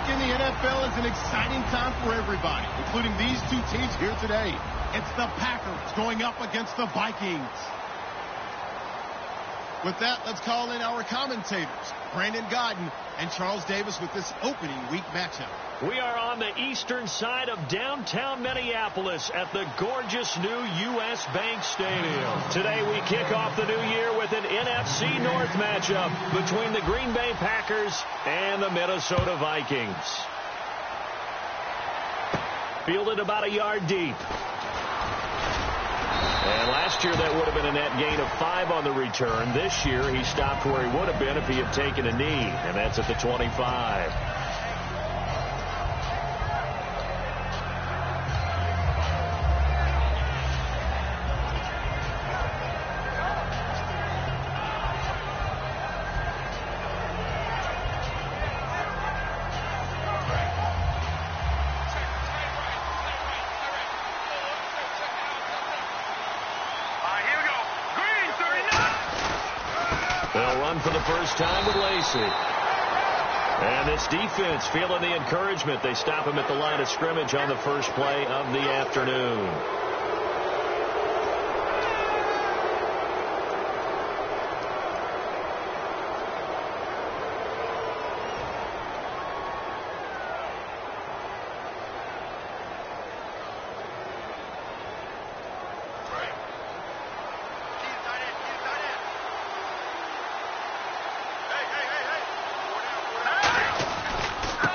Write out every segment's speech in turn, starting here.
in the NFL is an exciting time for everybody, including these two teams here today. It's the Packers going up against the Vikings. With that, let's call in our commentators, Brandon Godden and Charles Davis, with this opening week matchup. We are on the eastern side of downtown Minneapolis at the gorgeous new U.S. Bank Stadium. Today we kick off the new year with an NFC North matchup between the Green Bay Packers and the Minnesota Vikings. Fielded about a yard deep. And last year that would have been a net gain of 5 on the return. This year he stopped where he would have been if he had taken a knee, and that's at the 25. They'll run for the first time with Lacey. And this defense feeling the encouragement. They stop him at the line of scrimmage on the first play of the afternoon.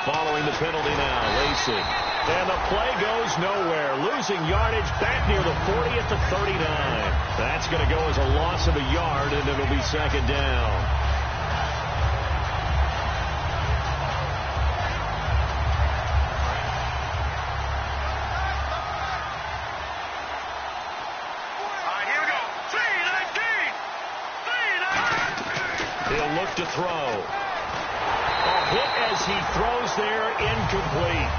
Following the penalty now, Lacey. And the play goes nowhere. Losing yardage back near the 40 at the 39. That's going to go as a loss of a yard, and it'll be second down. He'll look to throw. A hit as he throws there, incomplete.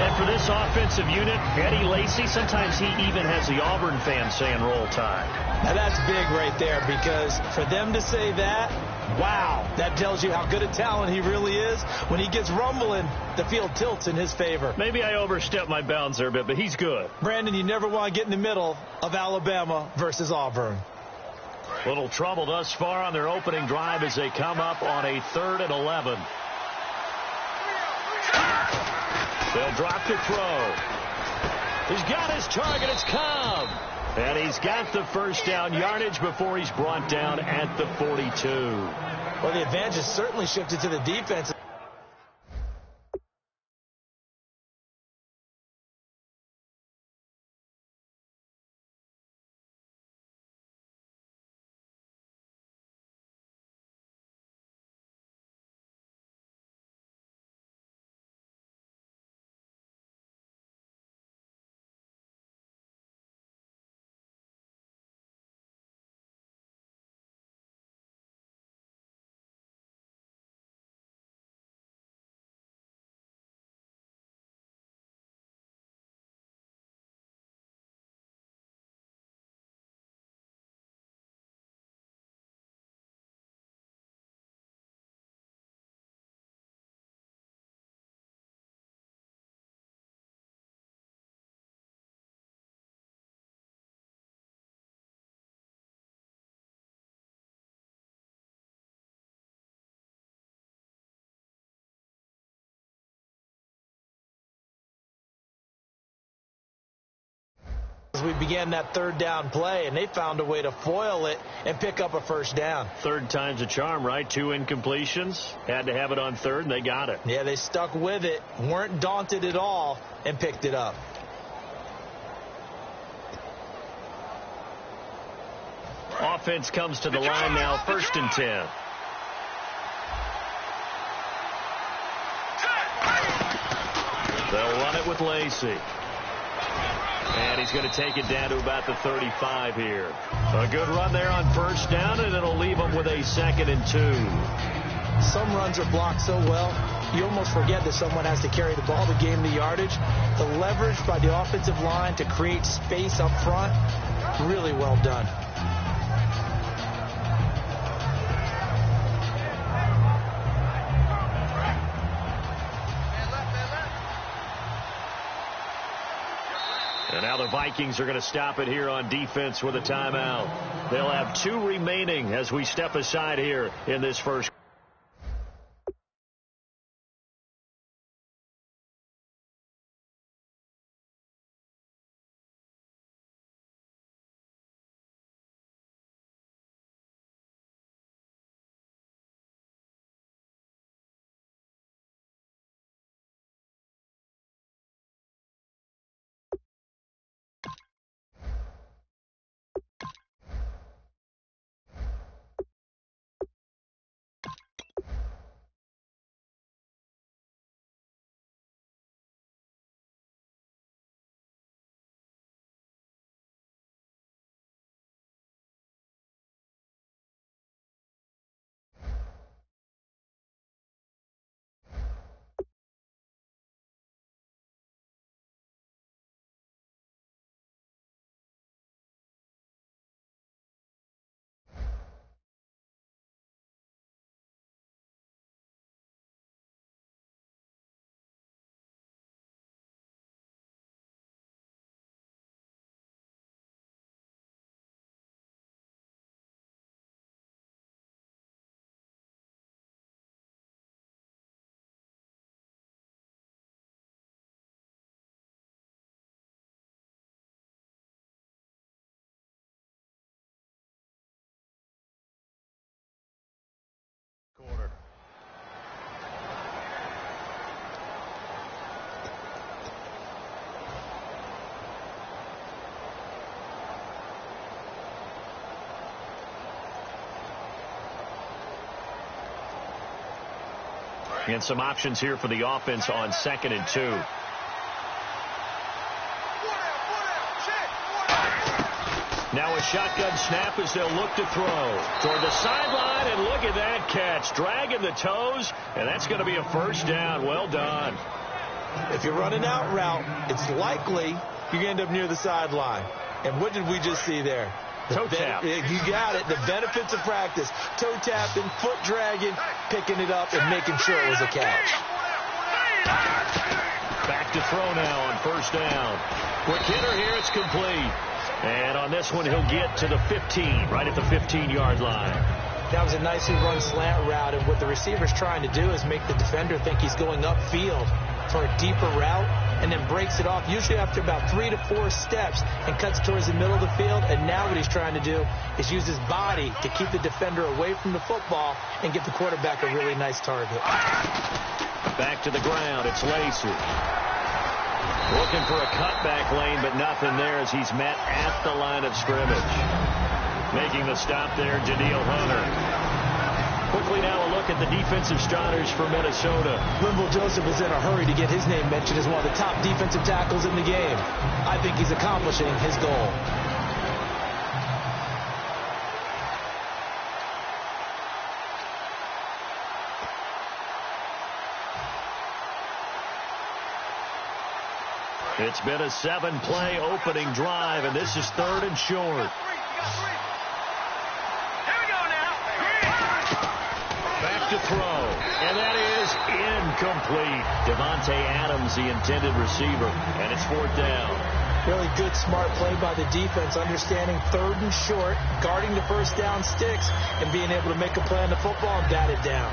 And for this offensive unit, Eddie Lacy, sometimes he even has the Auburn fans saying roll tide. Now that's big right there, because for them to say that, wow, that tells you how good a talent he really is. When he gets rumbling, the field tilts in his favor. Maybe I overstepped my bounds there a bit, but he's good. Brandon, you never want to get in the middle of Alabama versus Auburn. Little trouble thus far on their opening drive as they come up on a 3rd and 11. They'll drop to throw. He's got his target. It's Cobb. And he's got the first down yardage before he's brought down at the 42. Well, the advantage has certainly shifted to the defense. As we began that 3rd down play, and they found a way to foil it and pick up a first down. 3rd time's a charm, right? 2 incompletions. Had to have it on 3rd, and they got it. Yeah, they stuck with it, weren't daunted at all, and picked it up. Offense comes to the line now, 1st and 10. They'll run it with Lacey. And he's going to take it down to about the 35 here. A good run there on 1st down, and it'll leave them with a 2nd and 2. Some runs are blocked so well, you almost forget that someone has to carry the ball to gain the yardage. The leverage by the offensive line to create space up front, really well done. Now the Vikings are going to stop it here on defense with a timeout. They'll have 2 remaining as we step aside here in this first. And some options here for the offense on 2nd and 2. Now a shotgun snap as they'll look to throw toward the sideline, and look at that catch, dragging the toes, and that's going to be a first down. Well done. If you're running out route, it's likely you're going to end up near the sideline. And what did we just see there? Toe tap. You got it. The benefits of practice. Toe tapping, foot dragging, picking it up, and making sure it was a catch. Back to throw now on first down. Quick hitter here. It's complete. And on this one, he'll get to the 15, right at the 15-yard line. That was a nicely run slant route, and what the receiver's trying to do is make the defender think he's going upfield for a deeper route, and then breaks it off, usually after about 3 to 4 steps, and cuts towards the middle of the field. And now what he's trying to do is use his body to keep the defender away from the football and give the quarterback a really nice target. Back to the ground. It's Lacy. Looking for a cutback lane, but nothing there as he's met at the line of scrimmage. Making the stop there, Jadeel Hunter. Quickly now a look at the defensive starters for Minnesota. Linval Joseph is in a hurry to get his name mentioned as one of the top defensive tackles in the game. I think he's accomplishing his goal. It's been a 7-play opening drive, and this is 3rd and short. Back to throw, and that is incomplete. Devontae Adams, the intended receiver, and it's 4th down. Really good, smart play by the defense, understanding 3rd and short, guarding the first down sticks, and being able to make a play on the football and bat it down.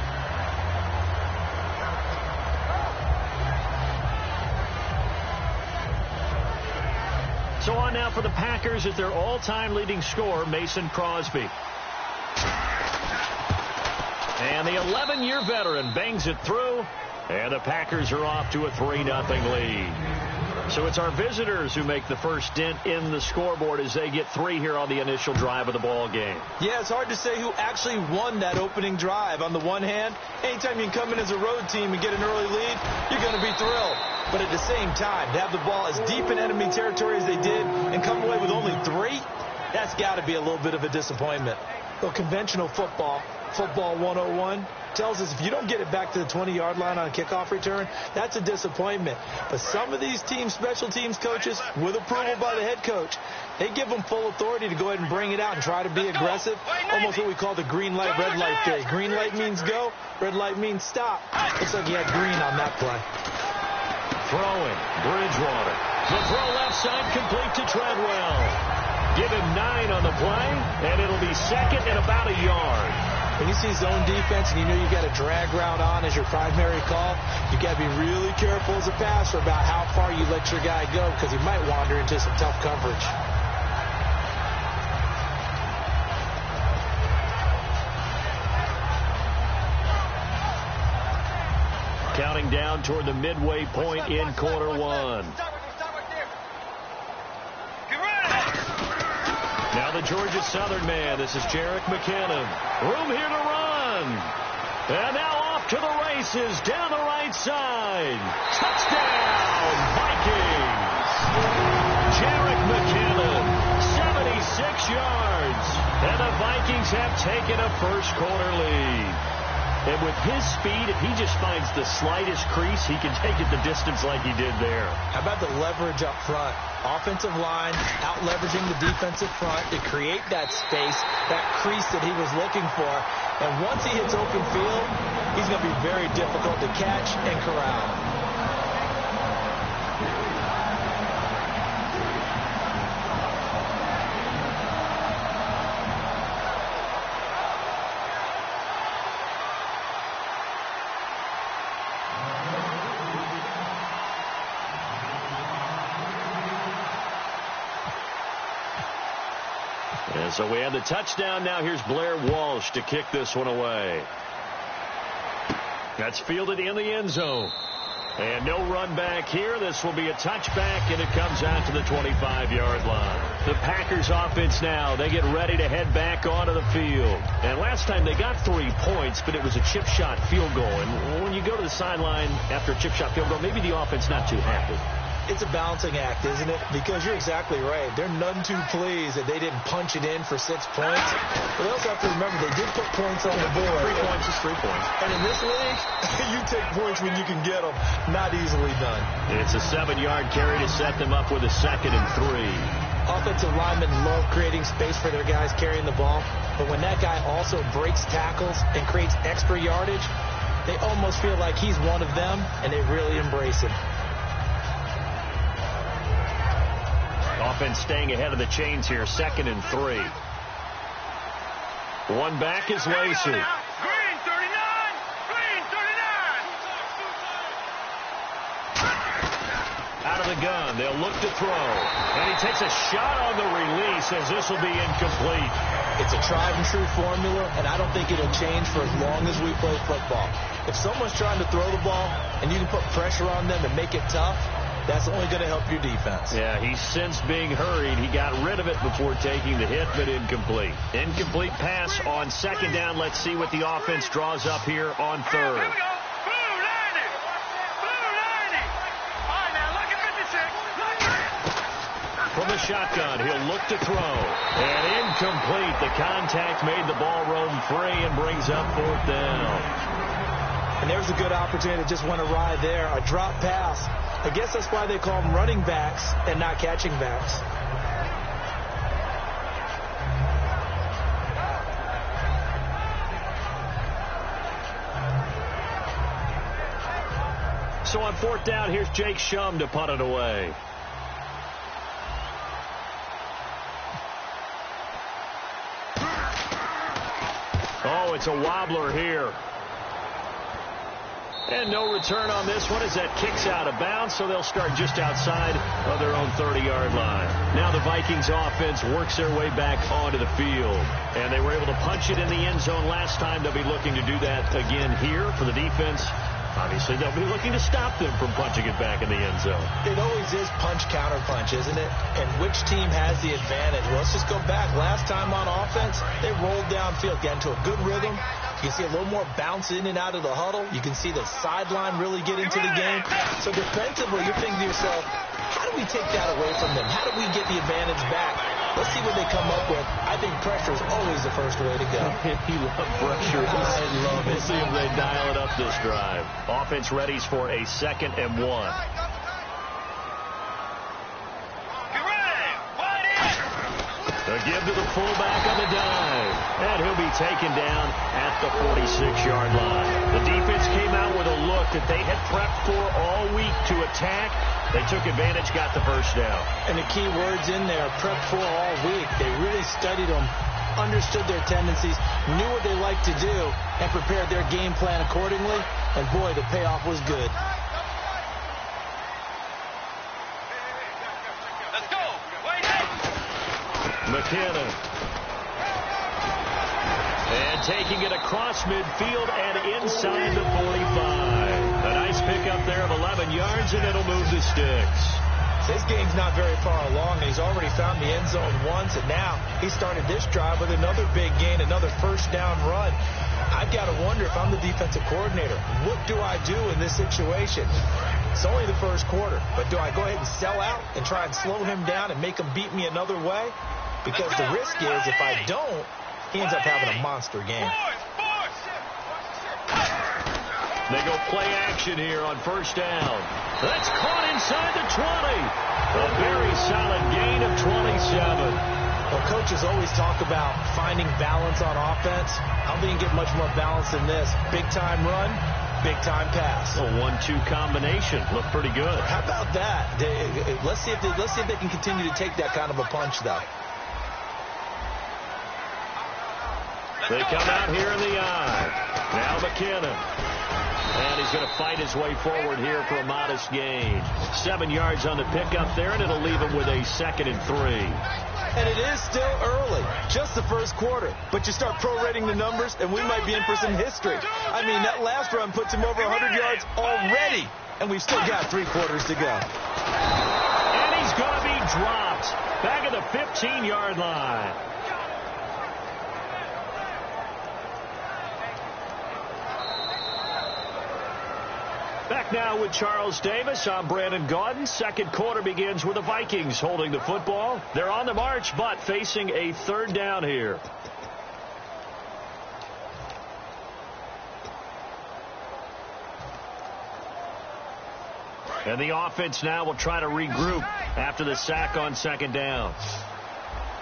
So on now for the Packers at their all-time leading scorer, Mason Crosby. And the 11-year veteran bangs it through, and the Packers are off to a 3-0 lead. So it's our visitors who make the first dent in the scoreboard as they get 3 here on the initial drive of the ball game. Yeah, it's hard to say who actually won that opening drive. On the one hand, anytime you can come in as a road team and get an early lead, you're going to be thrilled. But at the same time, to have the ball as deep in enemy territory as they did and come away with only 3, that's got to be a little bit of a disappointment. Well, conventional football 101, tells us if you don't get it back to the 20-yard line on a kickoff return, that's a disappointment. But some of these teams, special teams coaches, with approval by the head coach, they give them full authority to go ahead and bring it out and try to be aggressive, almost what we call the green light, red light theory. Green light means go, red light means stop. Looks like he had green on that play. Throwing, Bridgewater. The throw left side complete to Treadwell. Give him 9 on the play, and it'll be second and about a yard. When you see zone defense and you know you got a drag route on as your primary call, you got to be really careful as a passer about how far you let your guy go because he might wander into some tough coverage. Counting down toward the midway point in quarter one. Now the Georgia Southern man. This is Jerick McKinnon. Room here to run. And now off to the races down the right side. Touchdown, Vikings. Jerick McKinnon, 76 yards. And the Vikings have taken a first quarter lead. And with his speed, if he just finds the slightest crease, he can take it the distance like he did there. How about the leverage up front? Offensive line out-leveraging the defensive front to create that space, that crease that he was looking for. And once he hits open field, he's going to be very difficult to catch and corral. And so we have the touchdown. Now here's Blair Walsh to kick this one away. That's fielded in the end zone. And no run back here. This will be a touchback, and it comes out to the 25-yard line. The Packers offense now, they get ready to head back onto the field. And last time they got 3 points, but it was a chip shot field goal. And when you go to the sideline after a chip shot field goal, maybe the offense not too happy. It's a balancing act, isn't it? Because you're exactly right. They're none too pleased that they didn't punch it in for 6 points. But they also have to remember they did put points on the board. 3 points is 3 points. And in this league, you take points when you can get them. Not easily done. It's a 7-yard carry to set them up with a 2nd and 3. Offensive linemen love creating space for their guys carrying the ball. But when that guy also breaks tackles and creates extra yardage, they almost feel like he's one of them, and they really embrace him. Offense staying ahead of the chains here, 2nd and 3. One back is Lacey. Green 39! Green 39! Out of the gun, they'll look to throw. And he takes a shot on the release as this will be incomplete. It's a tried and true formula, and I don't think it'll change for as long as we play football. If someone's trying to throw the ball and you can put pressure on them and make it tough, that's only going to help your defense. Yeah, he's since being hurried. He got rid of it before taking the hit, but incomplete. Incomplete pass on 2nd down. Let's see what the offense draws up here on 3rd. Here we go. Blue 90! Blue 90! All right, now look at 56. From the shotgun, he'll look to throw. And incomplete. The contact made the ball roam free and brings up 4th down. And there's a good opportunity that just went awry there. A drop pass. I guess that's why they call them running backs and not catching backs. So on 4th down, here's Jake Shum to punt it away. Oh, it's a wobbler here. And no return on this one as that kicks out of bounds, so they'll start just outside of their own 30-yard line. Now the Vikings offense works their way back onto the field. And they were able to punch it in the end zone last time. They'll be looking to do that again here for the defense. Obviously, they'll be looking to stop them from punching it back in the end zone. It always is punch-counter-punch, isn't it? And which team has the advantage? Well, let's just go back. Last time on offense, they rolled downfield, got into a good rhythm. You can see a little more bounce in and out of the huddle. You can see the sideline really get into the game. So defensively, you're thinking to yourself, how do we take that away from them? How do we get the advantage back? Let's see what they come up with. I think pressure is always the first way to go. You love pressure. I love it. We'll see if they dial it up this drive. Offense readies for a 2nd and 1. The give to the fullback on the dive. And he'll be taken down at the 46-yard line. The defense came out with a look that they had prepped for all week to attack. They took advantage, got the first down. And the key words in there, prepped for all week. They really studied them, understood their tendencies, knew what they like to do, and prepared their game plan accordingly. And boy, the payoff was good. Let's go. Wait. McKinnon. And taking it across midfield and inside the 45. A nice pickup there of 11 yards, and it'll move the sticks. This game's not very far along, and he's already found the end zone once, and now he started this drive with another big gain, another first down run. I've got to wonder if I'm the defensive coordinator. What do I do in this situation? It's only the first quarter, but do I go ahead and sell out and try and slow him down and make him beat me another way? Because the risk is if I don't, he ends up having a monster game. They go play action here on first down. That's caught inside the 20. A very solid gain of 27. Well, coaches always talk about finding balance on offense. I don't think you get much more balance than this. Big-time run, big-time pass. A 1-2 combination. Looked pretty good. How about that? Let's see if they can continue to take that kind of a punch, though. They come out here in the eye. Now McKinnon. And he's going to fight his way forward here for a modest gain. 7 yards on the pickup there, and it'll leave him with a 2nd and 3. And it is still early, just the first quarter. But you start prorating the numbers, and we might be in for some history. I mean, that last run puts him over 100 yards already, and we've still got 3 quarters to go. And he's going to be dropped back at the 15-yard line. Back now with Charles Davis. I'm Brandon Gaudin. Second quarter begins with the Vikings holding the football. They're on the march, but facing a 3rd down here. And the offense now will try to regroup after the sack on 2nd down.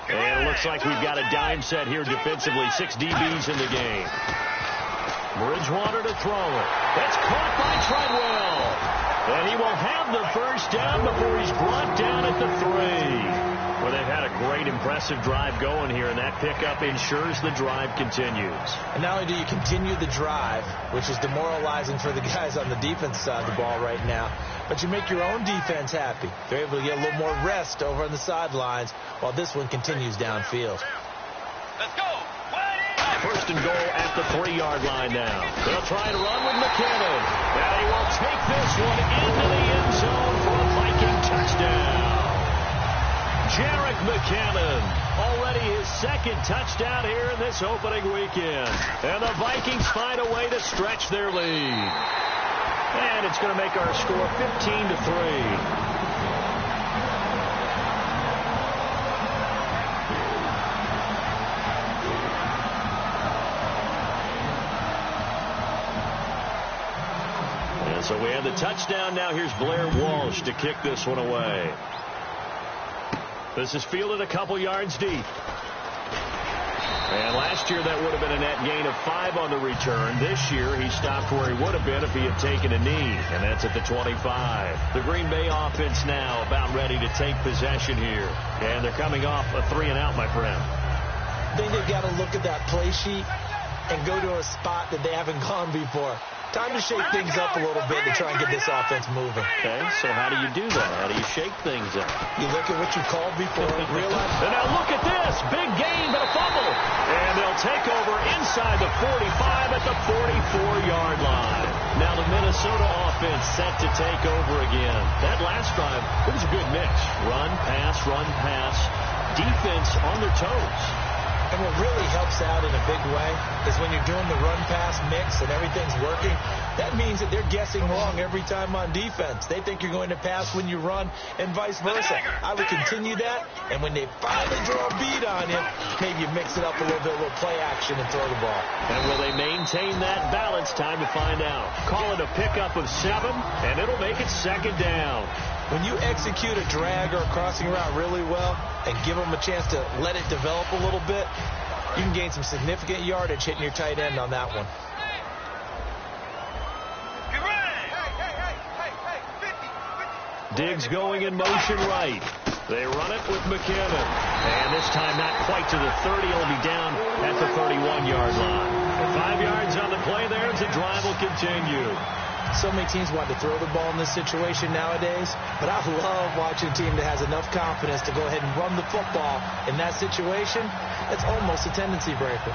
And it looks like we've got a dime set here defensively. 6 DBs in the game. Bridgewater to throw it. That's caught by Treadwell. And he will have the first down before he's brought down at the 3. Well, they've had a great, impressive drive going here, and that pickup ensures the drive continues. And not only do you continue the drive, which is demoralizing for the guys on the defense side of the ball right now, but you make your own defense happy. They're able to get a little more rest over on the sidelines while this one continues downfield. Let's go. 1st and goal at the 3-yard line now. They'll try to run with McKinnon. And he will take this one into the end zone for a Viking touchdown. Jerick McKinnon, already his 2nd touchdown here in this opening weekend. And the Vikings find a way to stretch their lead. And it's going to make our score 15-3. So we have the touchdown now. Here's Blair Walsh to kick this one away. This is fielded a couple yards deep. And last year that would have been a net gain of 5 on the return. This year he stopped where he would have been if he had taken a knee. And that's at the 25. The Green Bay offense now about ready to take possession here. And they're coming off a 3-and-out, my friend. I think they've got to look at that play sheet and go to a spot that they haven't gone before. Time to shake things up a little bit to try and get this offense moving. Okay, so how do you do that? How do you shake things up? You look at what you called before, realize. And now look at this. Big gain, but a fumble. And they'll take over inside the 45 at the 44-yard line. Now the Minnesota offense set to take over again. That last drive, it was a good mix. Run, pass, defense on their toes. And what really helps out in a big way is when you're doing the run-pass mix and everything's working, that means that they're guessing wrong every time on defense. They think you're going to pass when you run and vice versa. I would continue that, and when they finally draw a beat on him, maybe you mix it up a little bit, a little play action and throw the ball. And will they maintain that balance? Time to find out. Call it a pickup of 7, and it'll make it 2nd down. When you execute a drag or a crossing route really well and give them a chance to let it develop a little bit, you can gain some significant yardage hitting your tight end on that one. Diggs going in motion right. They run it with McKinnon. And this time not quite to the 30. He'll be down at the 31-yard line. And 5 yards on the play there as the drive will continue. So many teams want to throw the ball in this situation nowadays, but I love watching a team that has enough confidence to go ahead and run the football in that situation. It's almost a tendency breaker.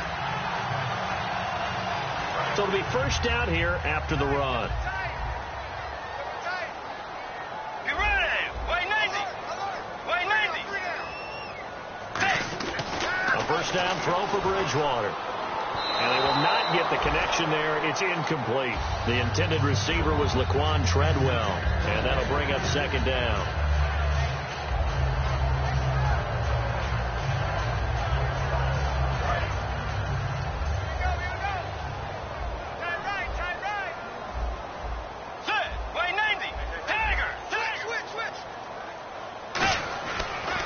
So it'll be first down here after the run. Get ready. Wait 90. Wait 90. A first down throw for Bridgewater. And they will not get the connection there. It's incomplete. The intended receiver was Laquan Treadwell. And that'll bring up second down.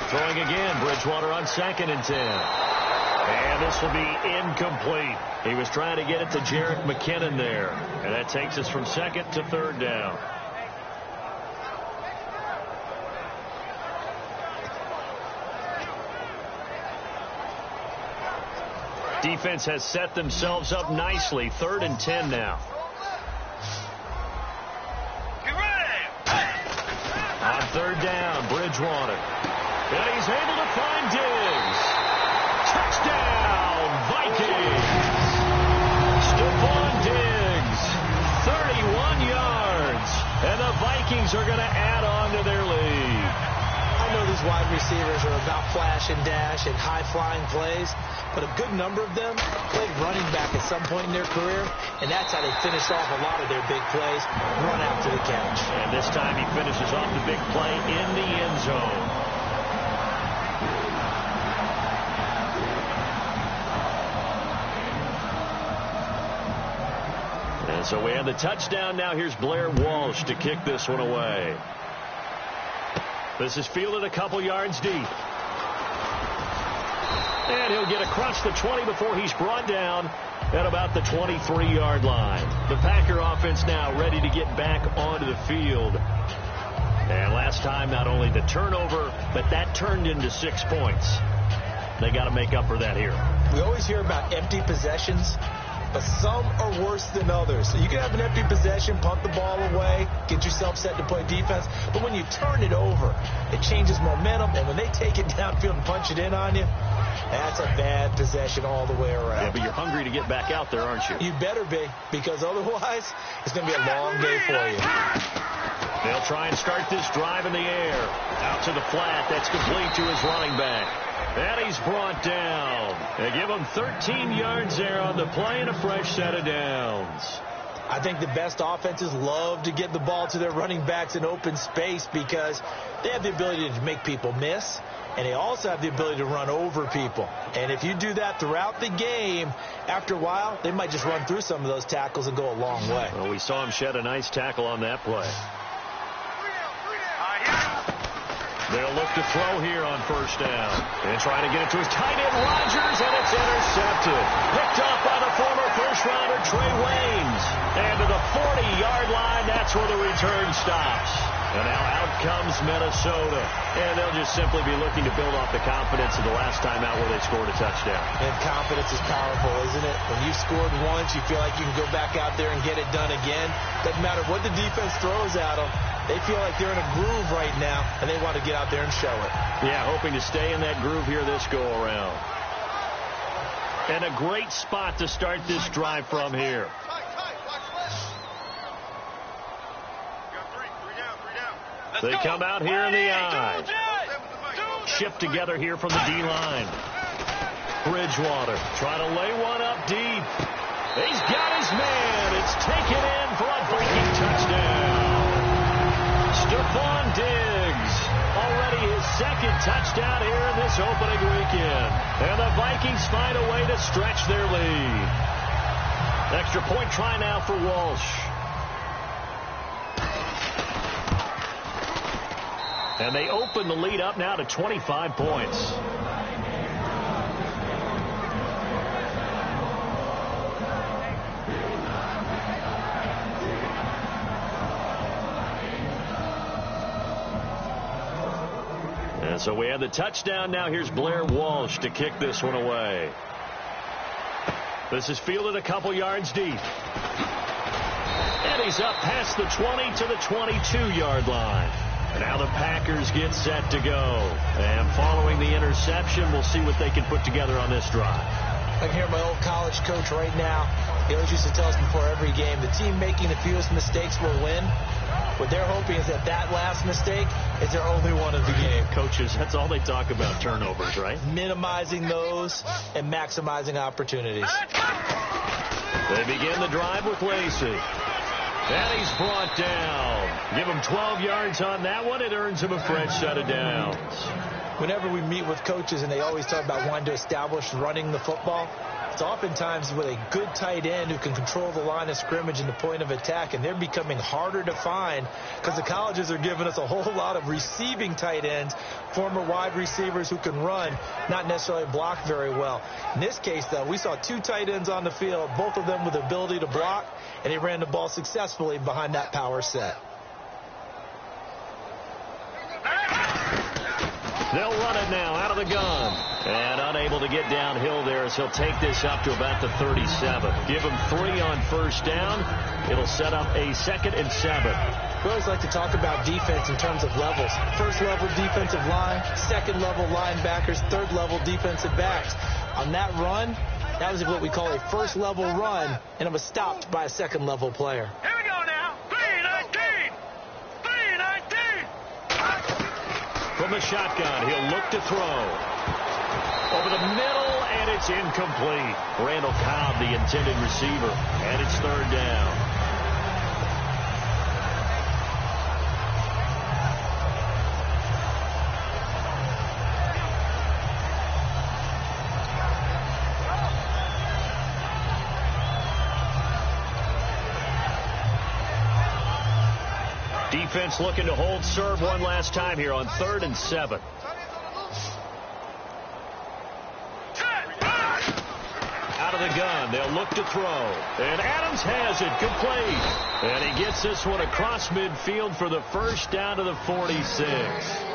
Throwing again, Bridgewater on 2nd and 10. And this will be incomplete. He was trying to get it to Jerick McKinnon there. And that takes us from 2nd to 3rd down. Defense has set themselves up nicely. 3rd and 10 now. On 3rd down, Bridgewater. And he's able to find Diggs. Touchdown, Vikings. Stephon Diggs, 31 yards. And the Vikings are going to add on to their lead. I know these wide receivers are about flash and dash and high-flying plays, but a good number of them played running back at some point in their career, and that's how they finish off a lot of their big plays, run after the catch. And this time he finishes off the big play in the end zone. And so we have the touchdown. Now here's Blair Walsh to kick this one away. This is fielded a couple yards deep. And he'll get across the 20 before he's brought down at about the 23-yard line. The Packer offense now ready to get back onto the field. And last time, not only the turnover, but that turned into 6 points. They got to make up for that here. We always hear about empty possessions, but some are worse than others. So you can have an empty possession, punt the ball away, get yourself set to play defense. But when you turn it over, it changes momentum. And when they take it downfield and punch it in on you, that's a bad possession all the way around. Yeah, but you're hungry to get back out there, aren't you? You better be, because otherwise it's going to be a long day for you. They'll try and start this drive in the air. Out to the flat. That's complete to his running back. And he's brought down. They give him 13 yards there on the play and a fresh set of downs. I think the best offenses love to get the ball to their running backs in open space because they have the ability to make people miss, and they also have the ability to run over people. And if you do that throughout the game, after a while, they might just run through some of those tackles and go a long way. Well, we saw him shed a nice tackle on that play. They'll look to throw here on first down. And trying to get it to his tight end, Rodgers, and it's intercepted. Picked up by the former first-rounder, Trey Waynes. And to the 40-yard line, that's where the return stops. And now out comes Minnesota. And they'll just simply be looking to build off the confidence of the last time out where they scored a touchdown. And confidence is powerful, isn't it? When you've scored once, you feel like you can go back out there and get it done again. Doesn't matter what the defense throws at them. They feel like they're in a groove right now, and they want to get out there and show it. Yeah, hoping to stay in that groove here this go-around. And a great spot to start this drive from here. They come out here in the eye. Shipped together here from the D-line. Bridgewater trying to lay one up deep. He's got his man. It's taken in for a Viking touchdown. Stephon Diggs, already his second touchdown here in this opening weekend. And the Vikings find a way to stretch their lead. Extra point try now for Walsh. And they open the lead up now to 25 points. And so we have the touchdown. Now here's Blair Walsh to kick this one away. This is fielded a couple yards deep. And he's up past the 20 to the 22-yard line. And now the Packers get set to go. And following the interception, we'll see what they can put together on this drive. I can hear my old college coach right now. He always used to tell us before every game, the team making the fewest mistakes will win. What they're hoping is that last mistake is their only one of the game. Coaches, that's all they talk about, turnovers, right? Minimizing those and maximizing opportunities. They begin the drive with Lacey. And he's brought down. Give him 12 yards on that one. It earns him a fresh set of downs. Whenever we meet with coaches and they always talk about wanting to establish running the football, it's oftentimes with a good tight end who can control the line of scrimmage and the point of attack, and they're becoming harder to find because the colleges are giving us a whole lot of receiving tight ends, former wide receivers who can run, not necessarily block very well. In this case, though, we saw two tight ends on the field, both of them with the ability to block, and he ran the ball successfully behind that power set. They'll run it now out of the gun. And unable to get downhill there as he'll take this up to about the 37. Give him 3 on first down. It'll set up a 2nd and 7. We always like to talk about defense in terms of levels. First level defensive line, second level linebackers, third level defensive backs. On that run, that was what we call a first level run, and it was stopped by a second level player. Here we go now. 3-19. 3-19. From the shotgun, he'll look to throw. Over the middle, and it's incomplete. Randall Cobb, the intended receiver, and it's 3rd down. Defense looking to hold serve one last time here on 3rd and 7. Out of the gun, they'll look to throw. And Adams has it, complete. And he gets this one across midfield for the first down to the 46.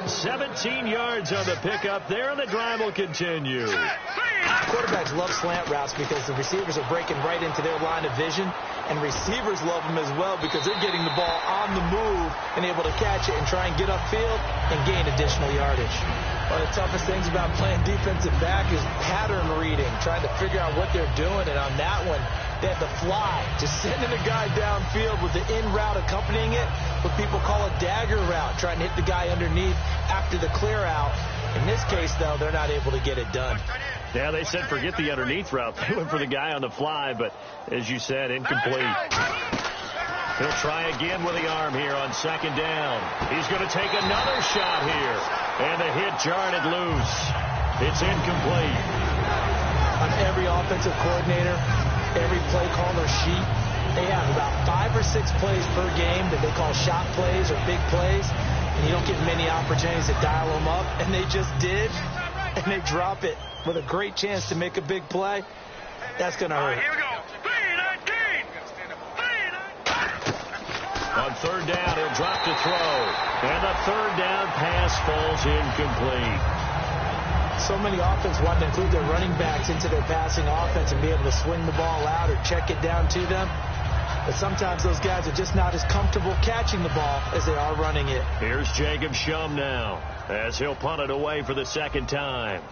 17 yards on the pickup there, and the drive will continue. Quarterbacks love slant routes because the receivers are breaking right into their line of vision, and receivers love them as well because they're getting the ball on the move and able to catch it and try and get upfield and gain additional yardage. One of the toughest things about playing defensive back is pattern reading, trying to figure out what they're doing, and on that one, they had to fly, just sending a guy downfield with the in route accompanying it, what people call a dagger route, trying to hit the guy underneath after the clear out. In this case, though, they're not able to get it done. Yeah, they said forget the underneath route. They went for the guy on the fly, but as you said, incomplete. He'll try again with the arm here on 2nd down. He's going to take another shot here. And the hit jarred it loose. It's incomplete. On every offensive coordinator, every play caller sheet, they have about 5 or 6 plays per game that they call shot plays or big plays. And you don't get many opportunities to dial them up. And they just did. And they drop it with a great chance to make a big play. That's going to hurt. Here we go. 3-19. 3-19. On 3rd down, he'll drop to throw. And the 3rd down pass falls incomplete. So many offense want to include their running backs into their passing offense and be able to swing the ball out or check it down to them. But sometimes those guys are just not as comfortable catching the ball as they are running it. Here's Jacob Shum now as he'll punt it away for the 2nd time.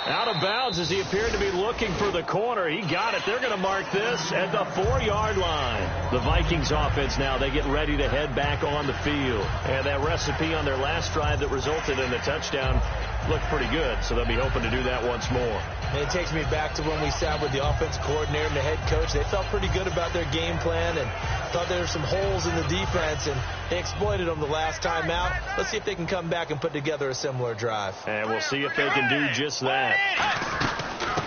Out of bounds as he appeared to be looking for the corner. He got it. They're going to mark this at the 4-yard line. The Vikings offense now, they get ready to head back on the field. And that recipe on their last drive that resulted in a touchdown looked pretty good, so they'll be hoping to do that once more. And it takes me back to when we sat with the offense coordinator and the head coach. They felt pretty good about their game plan and thought there were some holes in the defense, and they exploited them the last time out. Let's see if they can come back and put together a similar drive. And we'll see if they can do just that.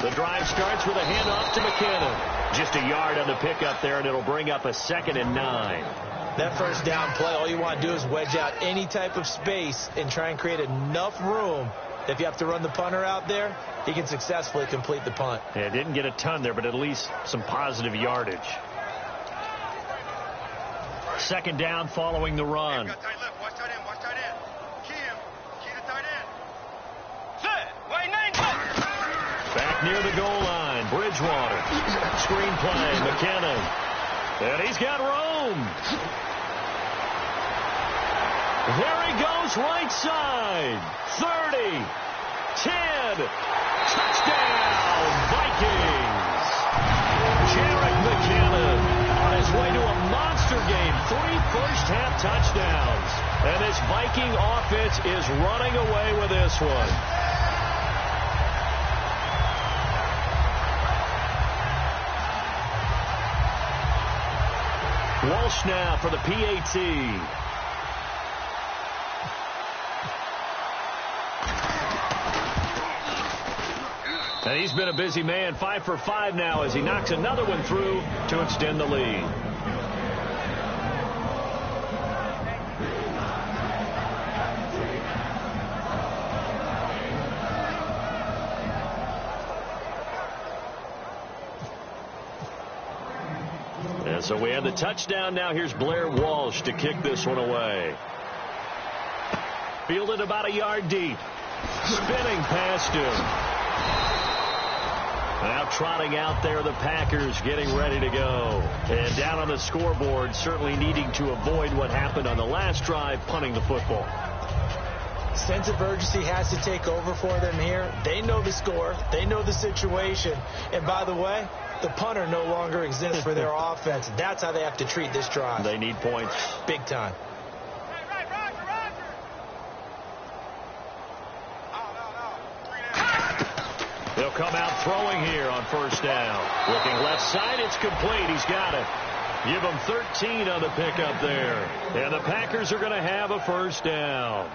The drive starts with a handoff to McKinnon. Just a yard on the pickup there, and it'll bring up a 2nd and 9. That first down play, all you want to do is wedge out any type of space and try and create enough room. If you have to run the punter out there, he can successfully complete the punt. Yeah, didn't get a ton there, but at least some positive yardage. Second down following the run. Watch tight end. Watch tight end. Key to tight end. Set. Wait, 9. Back near the goal line. Bridgewater. Screen play. McKinnon. And he's got room. There he goes right side. 30. 10. Touchdown, Vikings. Jarek McKinnon on his way to a monster game. 3 first-half touchdowns. And this Viking offense is running away with this one. Walsh now for the PAT. And he's been a busy man, 5 for 5 now as he knocks another one through to extend the lead. And so we have the touchdown. Now here's Blair Walsh to kick this one away. Fielded about a yard deep. Spinning past him. Now trotting out there, the Packers getting ready to go. And down on the scoreboard, certainly needing to avoid what happened on the last drive, punting the football. Sense of urgency has to take over for them here. They know the score. They know the situation. And by the way, the punter no longer exists for their offense. That's how they have to treat this drive. They need points. Big time. They'll come out throwing here on first down. Looking left side, it's complete. He's got it. Give him 13 on the pickup there. And the Packers are going to have a first down.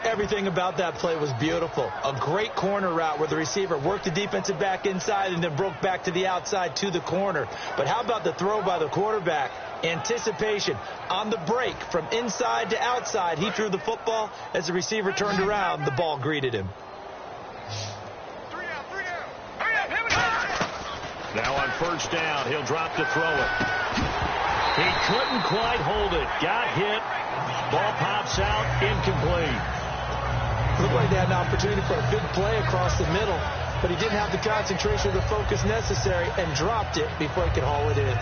Everything about that play was beautiful. A great corner route where the receiver worked the defensive back inside and then broke back to the outside to the corner. But how about the throw by the quarterback? Anticipation on the break from inside to outside. He threw the football. As the receiver turned around, the ball greeted him. Now on first down, he'll drop to throw it. He couldn't quite hold it. Got hit. Ball pops out. Incomplete. Looked like they had an opportunity for a big play across the middle, but he didn't have the concentration or the focus necessary and dropped it before he could haul it in.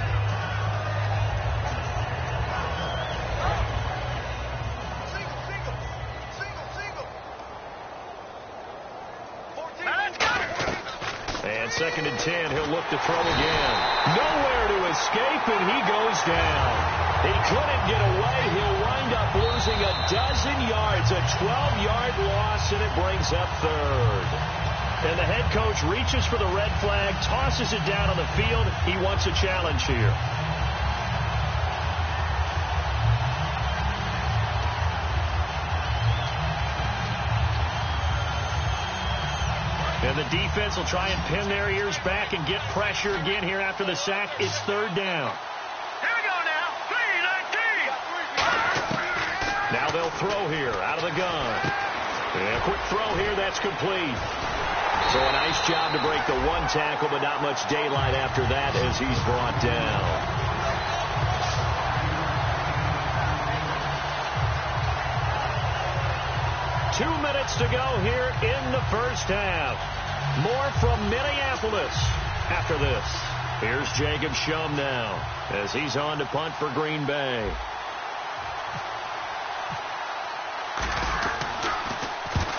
And 2nd and 10, he'll look to throw again. Nowhere to escape, and he goes down. He couldn't get away. He'll wind up losing a dozen yards, a 12-yard loss, and it brings up 3rd. And the head coach reaches for the red flag, tosses it down on the field. He wants a challenge here. And the defense will try and pin their ears back and get pressure again here after the sack. It's 3rd down. Here we go now. 3-19. Now they'll throw here out of the gun. And a quick throw here. That's complete. So a nice job to break the 1 tackle, but not much daylight after that as he's brought down. Two minutes to go here in the first half. More from Minneapolis after this. Here's Jacob Shum now as he's on to punt for Green Bay.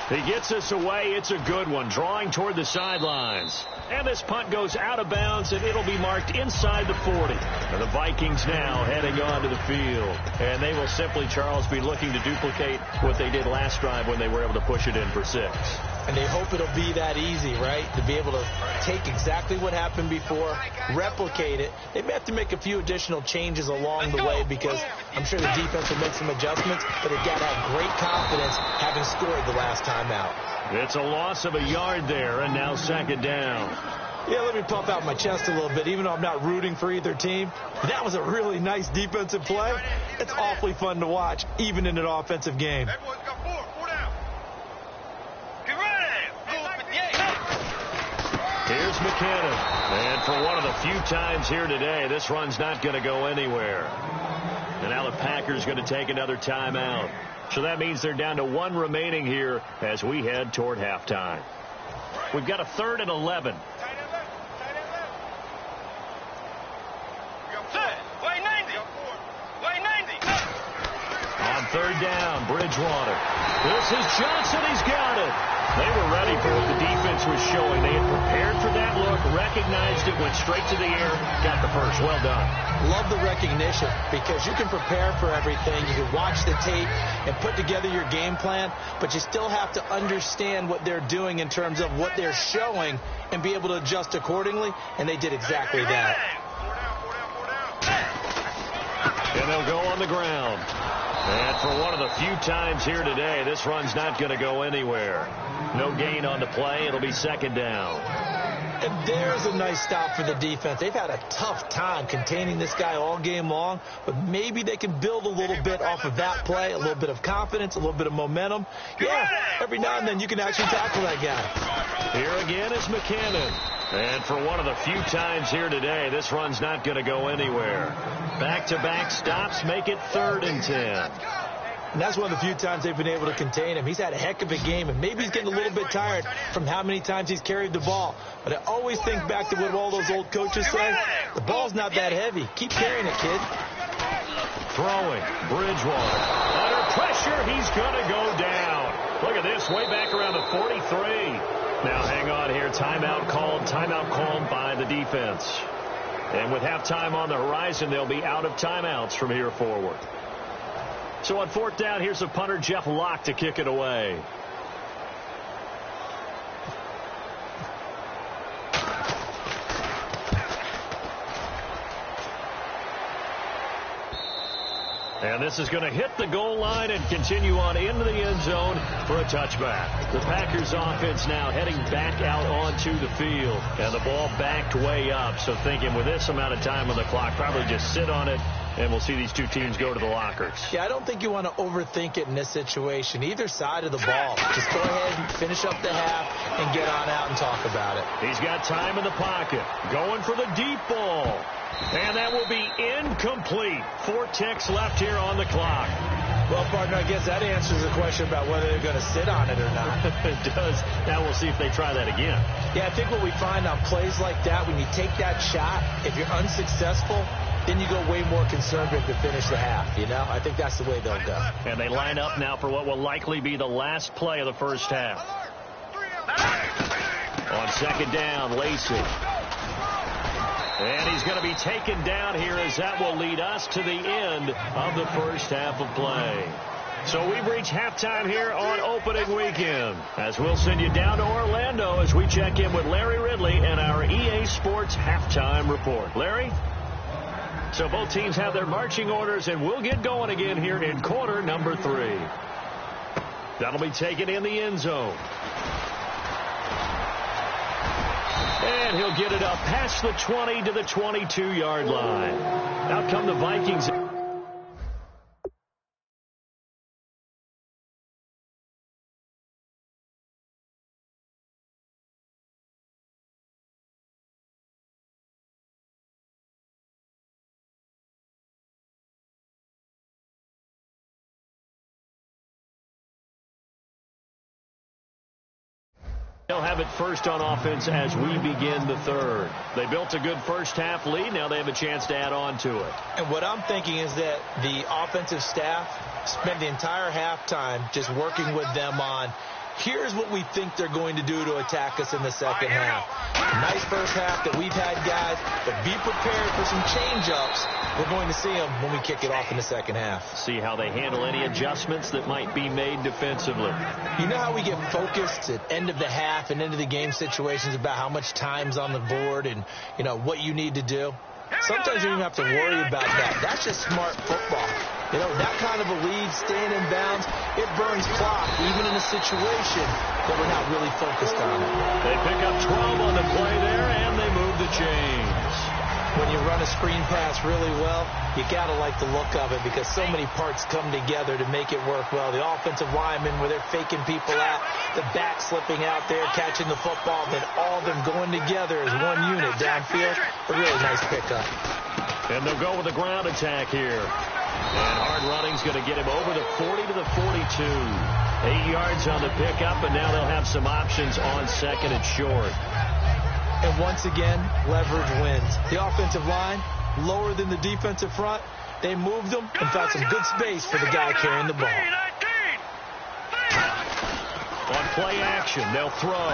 He gets us away. It's a good one. Drawing toward the sidelines. And this punt goes out of bounds, and it'll be marked inside the 40. And the Vikings now heading on to the field. And they will simply, Charles, be looking to duplicate what they did last drive when they were able to push it in for 6. And they hope it'll be that easy, right? To be able to take exactly what happened before, replicate it. They may have to make a few additional changes along the way because I'm sure the defense will make some adjustments, but they've got to have great confidence having scored the last time out. It's a loss of a yard there, and now 2nd down. Yeah, let me puff out my chest a little bit, even though I'm not rooting for either team. That was a really nice defensive play. It's awfully fun to watch, even in an offensive game. Everyone's got 4 down. Get ready. Here's here's McKinnon. And for one of the few times here today, this run's not going to go anywhere. And now the Packers going to take another timeout. So that means they're down to 1 remaining here as we head toward halftime. We've got a 3rd and 11. On 3rd down, Bridgewater. This is Johnson. He's got it. They were ready for what the defense was showing. They had prepared for that look, recognized it, went straight to the air, got the first. Well done. Love the recognition because you can prepare for everything. You can watch the tape and put together your game plan, but you still have to understand what they're doing in terms of what they're showing and be able to adjust accordingly, and they did exactly that. And they'll go on the ground. And for one of the few times here today, this run's not going to go anywhere. No gain on the play. It'll be 2nd down. And there's a nice stop for the defense. They've had a tough time containing this guy all game long, but maybe they can build a little bit off of that play, a little bit of confidence, a little bit of momentum. Yeah, every now and then you can actually tackle that guy. Here again is McKinnon. And for one of the few times here today, this run's not going to go anywhere. Back-to-back stops make it 3rd and 10. And that's one of the few times they've been able to contain him. He's had a heck of a game, and maybe he's getting a little bit tired from how many times he's carried the ball. But I always think back to what all those old coaches say. The ball's not that heavy. Keep carrying it, kid. Throwing. Bridgewater. Under pressure. He's going to go down. Look at this. Way back around the 43. Now hang on here. Timeout called by the defense. And with halftime on the horizon, they'll be out of timeouts from here forward. So on 4th down, here's the punter, Jeff Locke, to kick it away. And this is going to hit the goal line and continue on into the end zone for a touchback. The Packers offense now heading back out onto the field. And the ball backed way up. So thinking with this amount of time on the clock, probably just sit on it. And we'll see these two teams go to the lockers. Yeah, I don't think you want to overthink it in this situation. Either side of the ball. Just go ahead and finish up the half and get on out and talk about it. He's got time in the pocket. Going for the deep ball. And that will be incomplete. 4 ticks left here on the clock. Well, partner, I guess that answers the question about whether they're going to sit on it or not. It does. Now we'll see if they try that again. Yeah, I think what we find on plays like that, when you take that shot, if you're unsuccessful, then you go way more conservative to finish the half, you know? I think that's the way they'll go. And they line up now for what will likely be the last play of the first half. On 2nd down, Lacey. And he's going to be taken down here as that will lead us to the end of the first half of play. So we've reached halftime here on opening weekend, as we'll send you down to Orlando as we check in with Larry Ridley and our EA Sports halftime report. Larry? So both teams have their marching orders, and we'll get going again here in quarter number 3. That'll be taken in the end zone. And he'll get it up past the 20 to the 22-yard line. Out come the Vikings. They'll have it first on offense as we begin the 3rd. They built a good first half lead. Now they have a chance to add on to it. And what I'm thinking is that the offensive staff spent the entire halftime just working with them on, here's what we think they're going to do to attack us in the second half. Nice first half that we've had, guys, but be prepared for some change-ups. We're going to see them when we kick it off in the second half. See how they handle any adjustments that might be made defensively. You know how we get focused at end of the half and end of the game situations about how much time's on the board and, you know, what you need to do? Sometimes you don't even have to worry about that. That's just smart football. You know, that kind of a lead, staying in bounds, it burns clock, even in a situation that we're not really focused on it. They pick up 12 on the play there, and they move the chains. When you run run a screen pass really well, you got to like the look of it because so many parts come together to make it work well. The offensive linemen, where they're faking people out, the back slipping out there, catching the football, then all of them going together as one unit downfield. A really nice pickup. And they'll go with a ground attack here. And hard running's going to get him over the 40 to the 42. 8 yards on the pickup, and now they'll have some options on second and short. And once again, leverage wins. The offensive line, lower than the defensive front. They moved them and found some good space for the guy carrying the ball. On play action, they'll throw.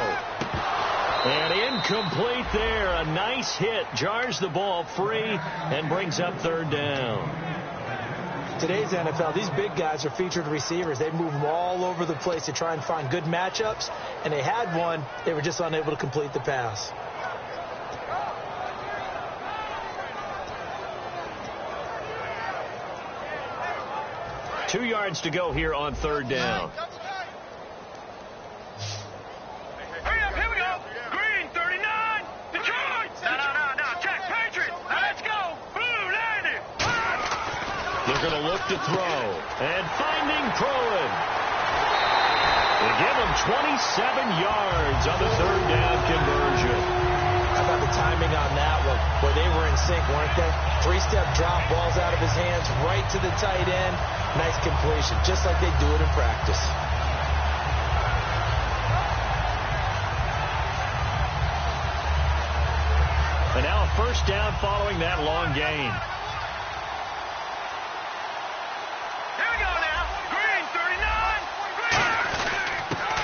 And incomplete there. A nice hit. Jars the ball free and brings up third down. Today's NFL, these big guys are featured receivers. They move them all over the place to try and find good matchups. And they had one. They were just unable to complete the pass. Two yards to go here on third down. Hurry up, here we go. Green, 39. Detroit. No. Check, Patriots. Let's go. Blue, landing. They're going to look to throw. And finding Proen. They give him 27 yards on the third down conversion. How about the timing on that one? Where they were in sync, weren't they? Three-step drop, balls out of his hands, right to the tight end. Nice completion, just like they do it in practice. And now a first down following that long gain. Here we go now. Green,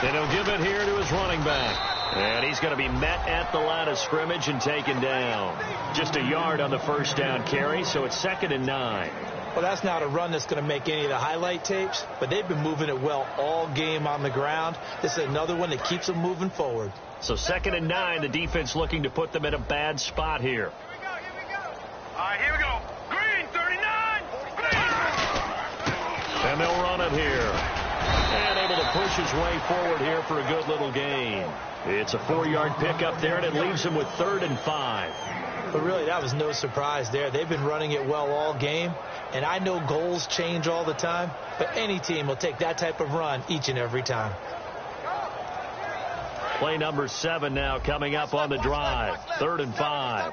39. And he'll give it here to his running back. And he's going to be met at the line of scrimmage and taken down. Just a yard on the first down carry, so it's 2nd and 9. Well, that's not a run that's going to make any of the highlight tapes, but they've been moving it well all game on the ground. This is another one that keeps them moving forward. So 2nd and 9, the defense looking to put them in a bad spot here. Here we go. All right, here we go. Green, 39. And they'll run it here. And able to push his way forward here for a good little gain. It's a 4-yard pickup there, and it leaves him with 3rd and 5. But really, that was no surprise there. They've been running it well all game. And I know goals change all the time, but any team will take that type of run each and every time. Play number 7 now coming up on the drive. 3rd and 5. All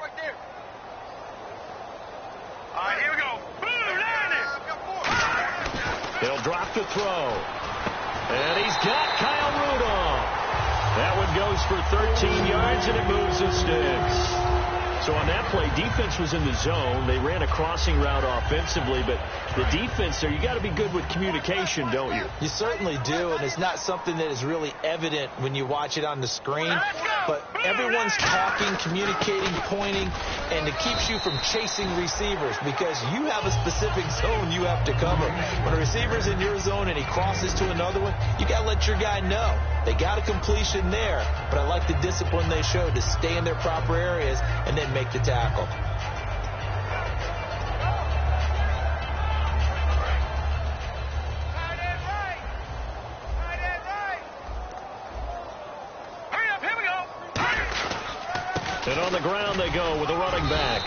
right, here we go. Blue, landing. They'll drop the throw. And he's got Kyle Rudolph. That one goes for 13 yards, and it moves the sticks. So on that play, defense was in the zone. They ran a crossing route offensively, but the defense there, you got to be good with communication, don't you? You certainly do, and it's not something that is really evident when you watch it on the screen. But everyone's talking, communicating, pointing, and it keeps you from chasing receivers because you have a specific zone you have to cover. When a receiver's in your zone and he crosses to another one, you got to let your guy know. They got a completion there, but I like the discipline they showed to stay in their proper areas and then make the tackle. Hurry up, here we go. And on the ground they go with a running back.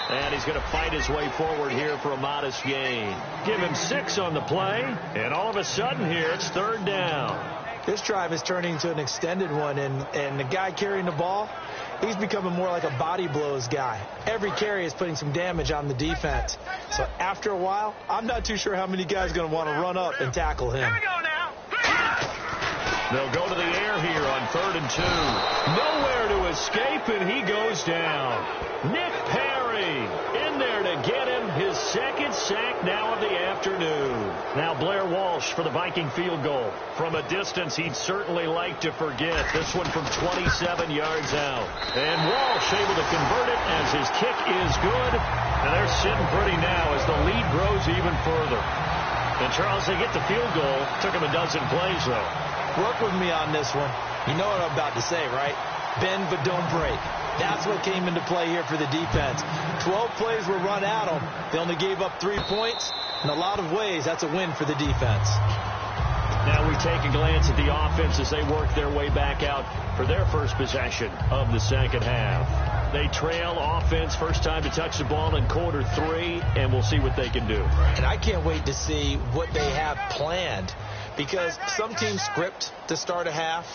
And he's going to fight his way forward here for a modest gain. Give him 6 on the play, and all of a sudden here it's 3rd down. This drive is turning into an extended one, and the guy carrying the ball, he's becoming more like a body blows guy. Every carry is putting some damage on the defense. So after a while, I'm not too sure how many guys are going to want to run up and tackle him. Here we go now. They'll go to the air here on 3rd and 2. Nowhere to escape, and he goes down. Nick Perry in there to get him his 2nd sack now of the afternoon. Now Blair Walsh for the Viking field goal. From a distance he'd certainly like to forget. This one from 27 yards out. And Walsh able to convert it as his kick is good. And they're sitting pretty now as the lead grows even further. And Charles, they get the field goal. Took him a dozen plays, though. Work with me on this one. You know what I'm about to say, right? Bend but don't break. That's what came into play here for the defense. 12 plays were run at them. They only gave up 3 points. In a lot of ways, that's a win for the defense. Now we take a glance at the offense as they work their way back out for their first possession of the second half. They trail offense first time to touch the ball in quarter 3, and we'll see what they can do. And I can't wait to see what they have planned, because some teams script to start a half.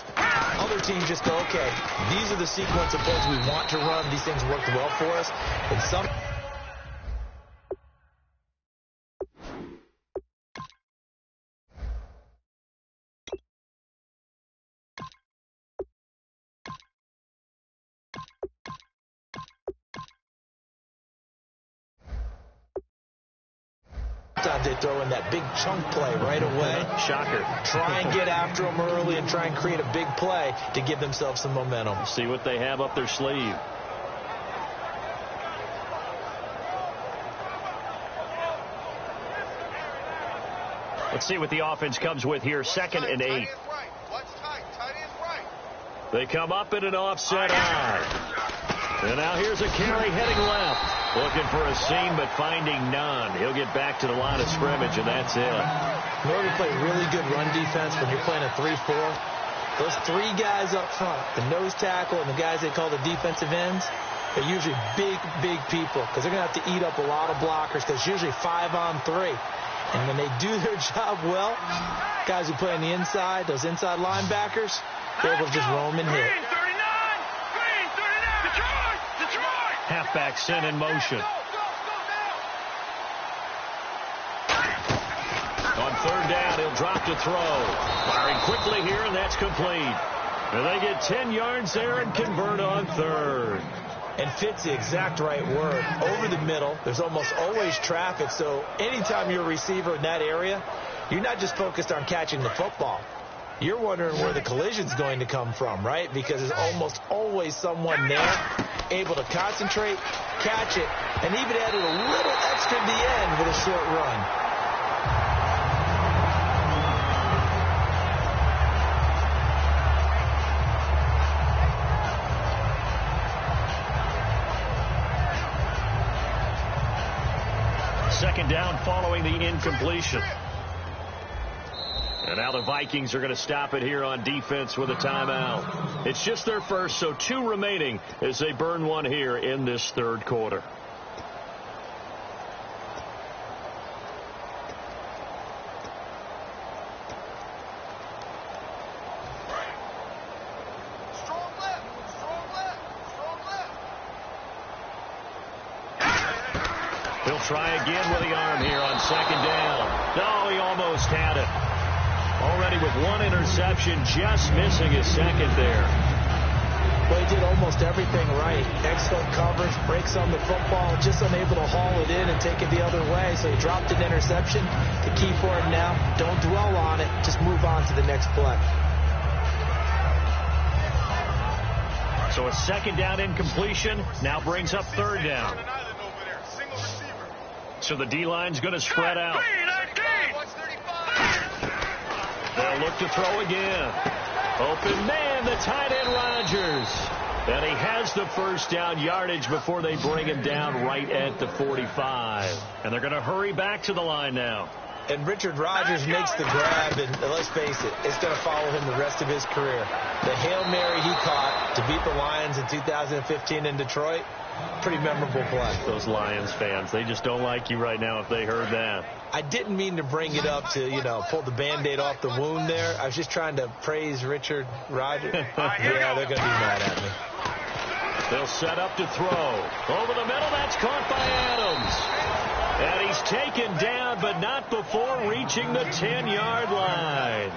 Other teams just go, okay, these are the sequence of plays we want to run. These things worked well for us. And some... Sometimes they throw in that big chunk play right away. Shocker. Try and get after them early and try and create a big play to give themselves some momentum. See what they have up their sleeve. Let's see what the offense comes with here. 2nd and 8. They come up in an offset eye. And now here's a carry heading left. Looking for a seam, but finding none. He'll get back to the line of scrimmage, and that's it. In order to play really good run defense when you're playing a 3-4, those 3 guys up front, the nose tackle and the guys they call the defensive ends, they're usually big, big people because they're going to have to eat up a lot of blockers because it's usually 5-on-3. And when they do their job well, guys who play on the inside, those inside linebackers, they're able to just roam and hit. Halfback sent in motion. On 3rd down, he'll drop to throw. Firing quickly here, and that's complete. And they get 10 yards there and convert on 3rd. And fits the exact right word. Over the middle, there's almost always traffic, so anytime you're a receiver in that area, you're not just focused on catching the football. You're wondering where the collision's going to come from, right? Because there's almost always someone there able to concentrate, catch it, and even added a little extra at the end with a short run. Second down following the incompletion. And now the Vikings are going to stop it here on defense with a timeout. It's just their first, so 2 remaining as they burn one here in this 3rd quarter. He'll try again with the arm here on 2nd down. No, he almost had it. Already with 1 interception, just missing his 2nd there. Well, he did almost everything right. Excellent coverage, breaks on the football, just unable to haul it in and take it the other way. So he dropped an interception. The key for him now, don't dwell on it. Just move on to the next play. So a 2nd down incompletion now brings up 3rd down. So the D-line's going to spread out. They'll look to throw again. Open man, the tight end Rodgers. And he has the first down yardage before they bring him down right at the 45. And they're going to hurry back to the line now. And Richard Rodgers makes the grab, and let's face it, it's going to follow him the rest of his career. The Hail Mary he caught to beat the Lions in 2015 in Detroit, pretty memorable play. Those Lions fans, they just don't like you right now if they heard that. I didn't mean to bring it up to, pull the Band-Aid off the wound there. I was just trying to praise Richard Rodgers. Yeah, they're going to be mad at me. They'll set up to throw. Over the middle, that's caught by Adams. And he's taken down, but not before reaching the 10-yard line.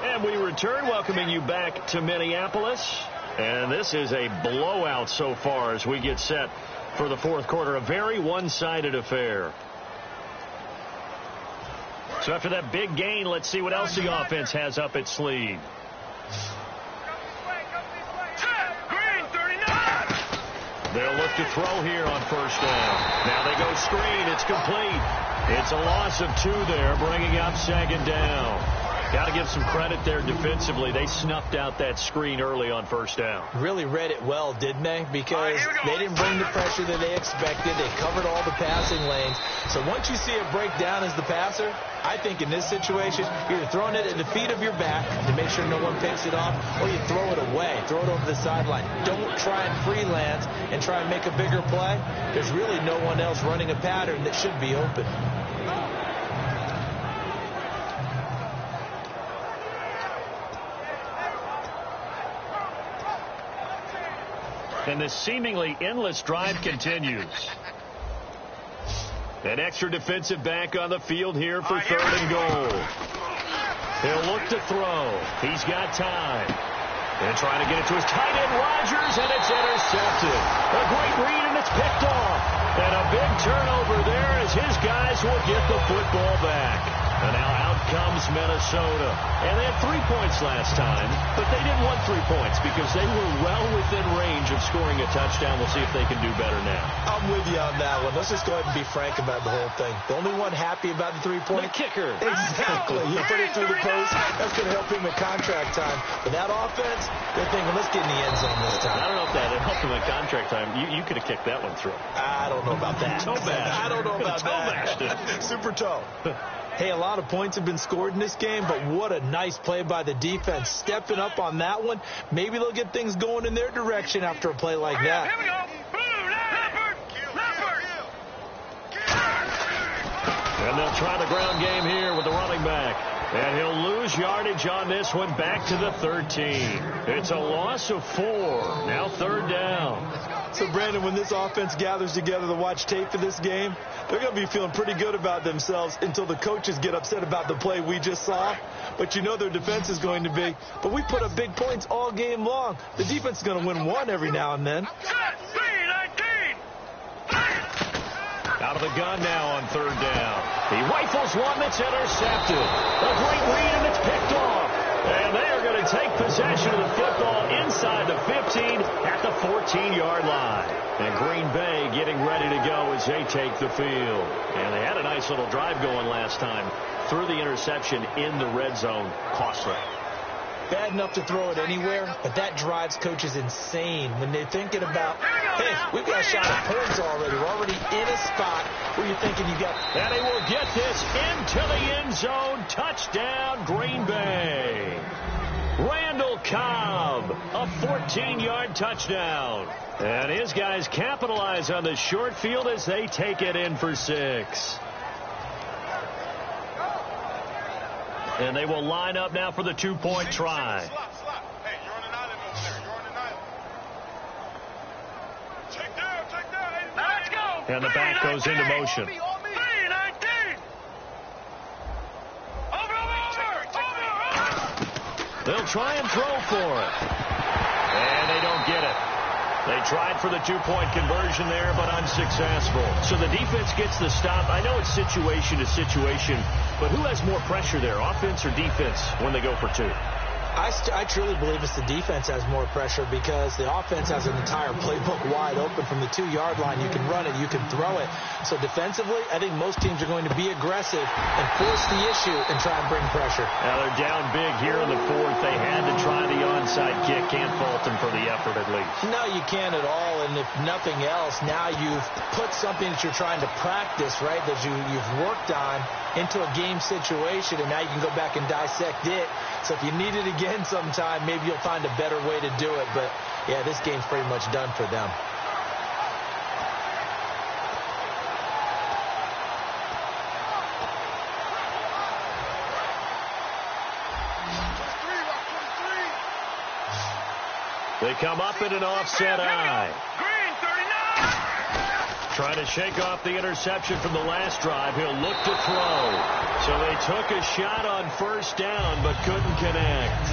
And we return, welcoming you back to Minneapolis. And this is a blowout so far as we get set for the 4th quarter. A very one-sided affair. So after that big gain, let's see what else the offense has up its sleeve. They'll look to throw here on 1st down. Now they go screen. It's complete. It's a loss of 2 there, bringing up 2nd down. Got to give some credit there defensively. They snuffed out that screen early on first down. Really read it well, didn't they? Because they didn't bring the pressure that they expected. They covered all the passing lanes. So once you see it break down as the passer, I think in this situation, you're either throwing it at the feet of your back to make sure no one picks it off, or you throw it away, throw it over the sideline. Don't try and freelance and try and make a bigger play. There's really no one else running a pattern that should be open. And this seemingly endless drive continues. An extra defensive back on the field here for 3rd and goal. He'll look to throw. He's got time. And trying to get it to his tight end, Rodgers, and it's intercepted. A great read, and it's picked off. And a big turnover there as his guys will get the football back. And now out comes Minnesota. And they had 3 points last time, but they didn't want 3 points because they were well within range of scoring a touchdown. We'll see if they can do better now. I'm with you on that one. Let's just go ahead and be frank about the whole thing. The only one happy about the 3-point? The kicker. Exactly. You put it through the post. That's going to help him at contract time. But that offense, they're thinking, let's get in the end zone this time. I don't know if that helped him at contract time. You could have kicked that one through. I don't know about that. Toe bashed. I don't know about that. Super toe. Hey, a lot of points have been scored in this game, but what a nice play by the defense. Stepping up on that one. Maybe they'll get things going in their direction after a play like that. Here we go. And they'll try the ground game here with the running back. And he'll lose yardage on this one back to the 13. It's a loss of 4. Now 3rd down. So, Brandon, when this offense gathers together to watch tape for this game, they're going to be feeling pretty good about themselves until the coaches get upset about the play we just saw. But you know their defense is going to be. But we put up big points all game long. The defense is going to win one every now and then. Out of the gun now on 3rd down. He rifles one that's intercepted. A great read, and it's picked off. And they are going to take possession of the football inside the 15 at the 14-yard line. And Green Bay getting ready to go as they take the field. And they had a nice little drive going last time. Threw the interception in the red zone. Costly. Bad enough to throw it anywhere, but that drives coaches insane when they're thinking about, hey, we've got a shot at points already. We're already in a spot where you're thinking you got. And he will get this into the end zone. Touchdown, Green Bay. Randall Cobb, a 14-yard touchdown. And his guys capitalize on the short field as they take it in for 6. And they will line up now for the 2-point try. Hey, you're on an island over there. You're on an island. Check down. Now let's go. And the back goes into motion. 3-19. Over. They'll try and throw for it. And they don't get it. They tried for the 2-point conversion there, but unsuccessful. So the defense gets the stop. I know it's situation to situation, but who has more pressure there, offense or defense, when they go for 2? I truly believe it's the defense has more pressure because the offense has an entire playbook wide open from the 2-yard line. You can run it, you can throw it. So defensively, I think most teams are going to be aggressive and force the issue and try and bring pressure. Now they're down big here in the 4th. They had to try the onside kick. Can't fault them for the effort at least. No, you can't at all. And if nothing else, now you've put something that you're trying to practice, right, that you've worked on into a game situation, and now you can go back and dissect it. So if you need it again sometime, maybe you'll find a better way to do it. But, yeah, this game's pretty much done for them. They come up in an offset eye. Green, 39. Trying to shake off the interception from the last drive. He'll look to throw. So they took a shot on 1st down, but couldn't connect.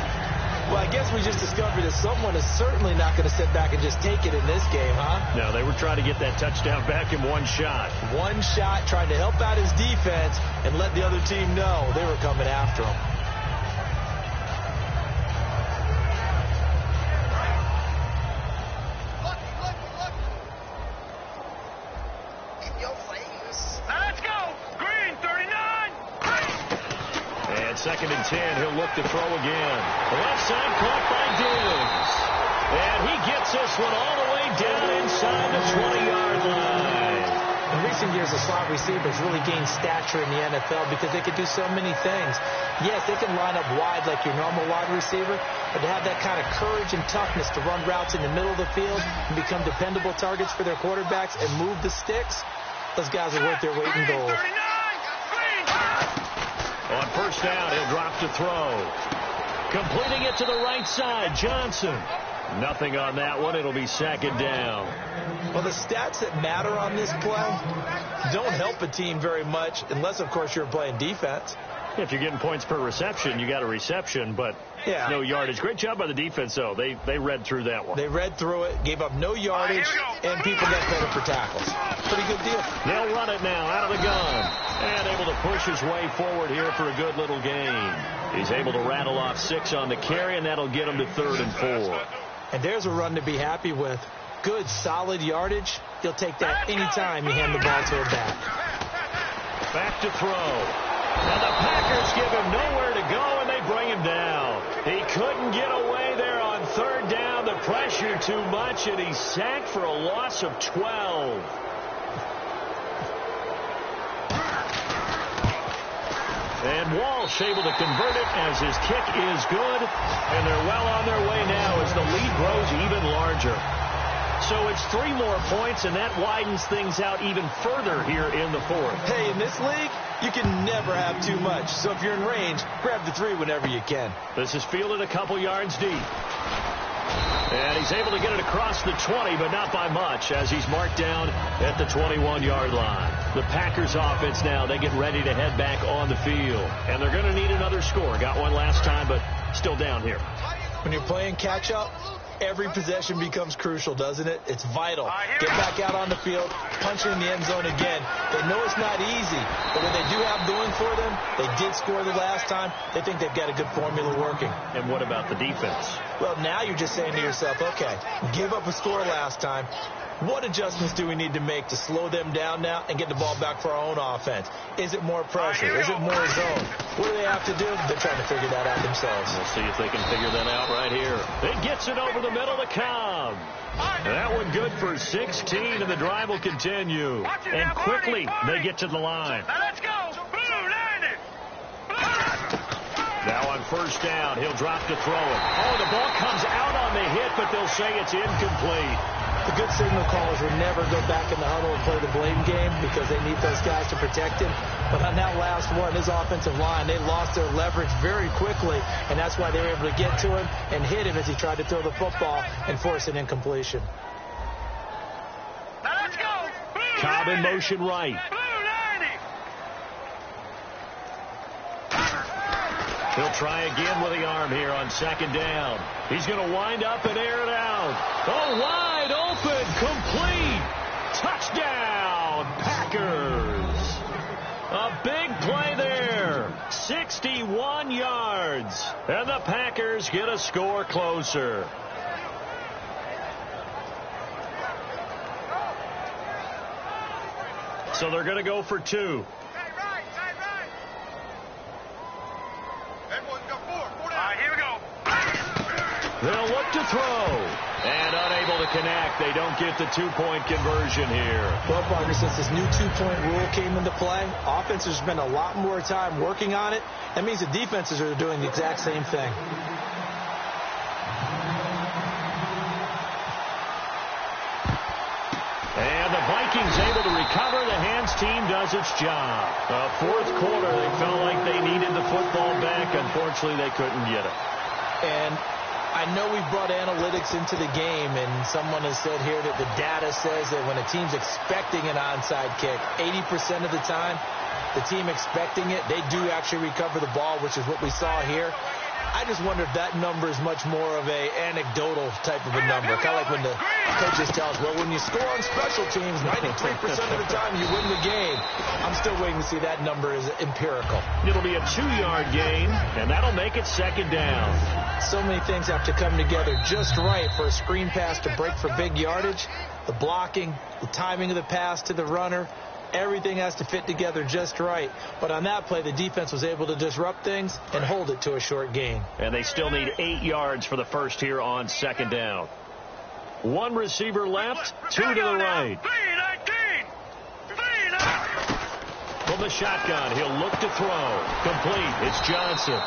Well, I guess we just discovered that someone is certainly not going to sit back and just take it in this game, huh? No, they were trying to get that touchdown back in one shot. One shot, trying to help out his defense and let the other team know they were coming after him. 2nd and 10. He'll look to throw again. Left side caught by Diggs. And he gets this one all the way down inside the 20-yard line. In recent years, the slot receivers really gained stature in the NFL because they could do so many things. Yes, they can line up wide like your normal wide receiver, but to have that kind of courage and toughness to run routes in the middle of the field and become dependable targets for their quarterbacks and move the sticks, those guys are worth their weight in gold. On first down, he'll drop to throw. Completing it to the right side, Johnson. Nothing on that one. It'll be 2nd down. Well, the stats that matter on this play don't help a team very much unless, of course, you're playing defense. If you're getting points per reception, you got a reception, but no yardage. Great job by the defense, though. They read through that one. They read through it, gave up no yardage, and people got better for tackles. Pretty good deal. They'll run it now out of the gun. And able to push his way forward here for a good little gain. He's able to rattle off 6 on the carry, and that'll get him to 3rd and 4. And there's a run to be happy with. Good, solid yardage. You'll take that anytime you hand the ball to a back. Back to throw. And the Packers give him nowhere to go, and they bring him down. He couldn't get away there on 3rd down. The pressure too much, and he's sacked for a loss of 12. And Walsh able to convert it as his kick is good. And they're well on their way now as the lead grows even larger. So it's 3 more points, and that widens things out even further here in the 4th. Hey, in this league, you can never have too much. So if you're in range, grab the 3 whenever you can. This is fielded a couple yards deep. And he's able to get it across the 20, but not by much, as he's marked down at the 21-yard line. The Packers offense now, they get ready to head back on the field. And they're going to need another score. Got one last time, but still down here. When you're playing catch-up, every possession becomes crucial, doesn't it? It's vital. Get back out on the field, punch it in the end zone again. They know it's not easy, but what they do have going for them, they did score the last time. They think they've got a good formula working. And what about the defense? Well, now you're just saying to yourself, okay, give up a score last time. What adjustments do we need to make to slow them down now and get the ball back for our own offense? Is it more pressure? Is it more zone? What do they have to do? They're trying to figure that out themselves. We'll see if they can figure that out right here. It gets it over the middle to Cobb. That one good for 16, and the drive will continue. And quickly, they get to the line. Now let's go. Blue, land it. Now on first down, he'll drop to throw it. Oh, the ball comes out on the hit, but they'll say it's incomplete. The good signal callers will never go back in the huddle and play the blame game because they need those guys to protect him. But on that last one, his offensive line, they lost their leverage very quickly, and that's why they were able to get to him and hit him as he tried to throw the football and force an incompletion. Now let's go. Blue, Cobb in motion right. He'll try again with the arm here on 2nd down. He's going to wind up and air it out. Oh, wide open, complete. Touchdown, Packers. A big play there. 61 yards. And the Packers get a score closer. So they're going to go for 2. They'll look to throw. And unable to connect. They don't get the 2-point conversion here. Well, Parker, since this new 2-point rule came into play, offenses spend a lot more time working on it. That means the defenses are doing the exact same thing. And the Vikings able to recover. The hands team does its job. 4th quarter, they felt like they needed the football back. Unfortunately, they couldn't get it. And I know we've brought analytics into the game, and someone has said here that the data says that when a team's expecting an onside kick, 80% of the time, the team expecting it, they do actually recover the ball, which is what we saw here. I just wonder if that number is much more of a anecdotal type of a number. Kind of like when the coaches tell us, well, when you score on special teams, 93% of the time you win the game. I'm still waiting to see that number is empirical. It'll be a 2-yard gain, and that'll make it 2nd down. So many things have to come together just right for a screen pass to break for big yardage. The blocking, the timing of the pass to the runner, Everything has to fit together just right. But on that play, the defense was able to disrupt things and hold it to a short gain. And they still need 8 yards for the first here on second down. One receiver left, 2 to the right. From the shotgun, he'll look to throw. Complete. It's Johnson.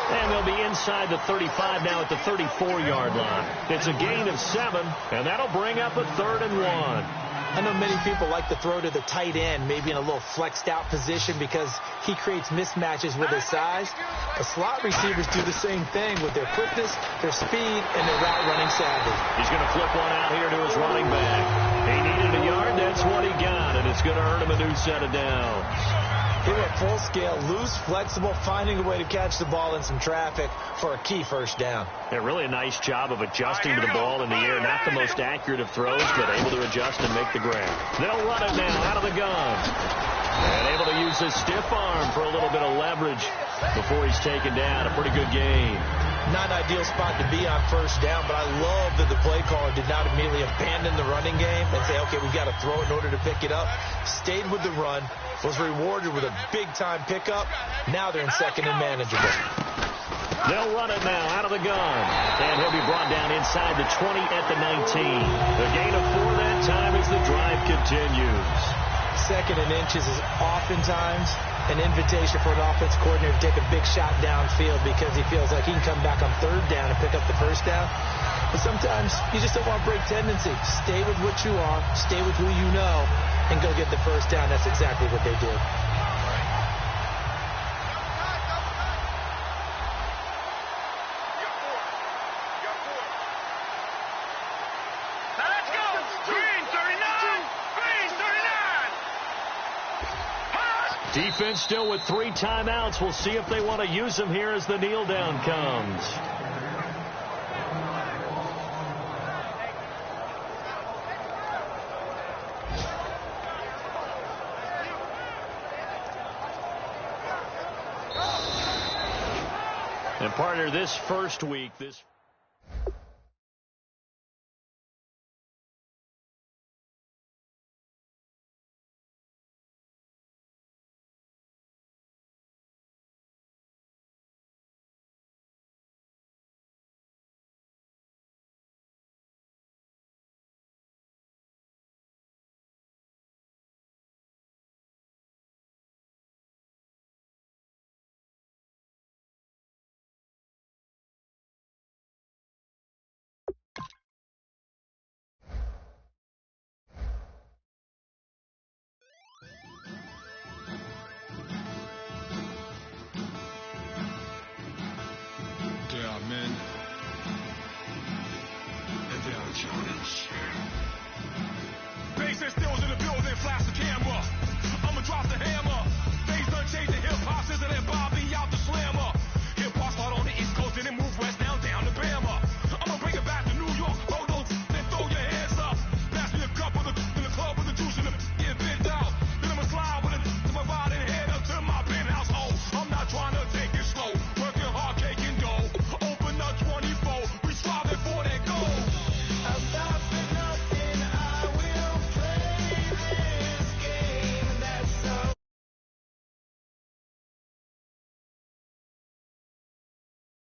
And they'll be inside the 35 now at the 34-yard line. It's a gain of 7, and that'll bring up a 3rd and 1. I know many people like to throw to the tight end, maybe in a little flexed out position because he creates mismatches with his size. The slot receivers do the same thing with their quickness, their speed, and their route running savvy. He's going to flip one out here to his running back. He needed a yard, that's what he got, and it's going to earn him a new set of downs. They went full scale, loose, flexible, finding a way to catch the ball in some traffic for a key first down. Yeah, really a nice job of adjusting to the ball in the air. Not the most accurate of throws, but able to adjust and make the grab. They'll run it now out of the gun. And able to use his stiff arm for a little bit of leverage before he's taken down. A pretty good game. Not an ideal spot to be on first down, but I love that the play caller did not immediately abandon the running game and say, okay, we've got to throw it in order to pick it up. Stayed with the run, was rewarded with a big-time pickup. Now they're in second and manageable. They'll run it now out of the gun. And he'll be brought down inside the 20 at the 19. The gain of 4 that time as the drive continues. Second and inches is oftentimes an invitation for an offense coordinator to take a big shot downfield because he feels like he can come back on third down and pick up the first down. But sometimes you just don't want to break tendency. Stay with what you are, stay with who you know, and go get the first down. That's exactly what they did. Defense still with 3 timeouts. We'll see if they want to use them here as the kneel down comes. And partner, this first week, Der men, der challenge.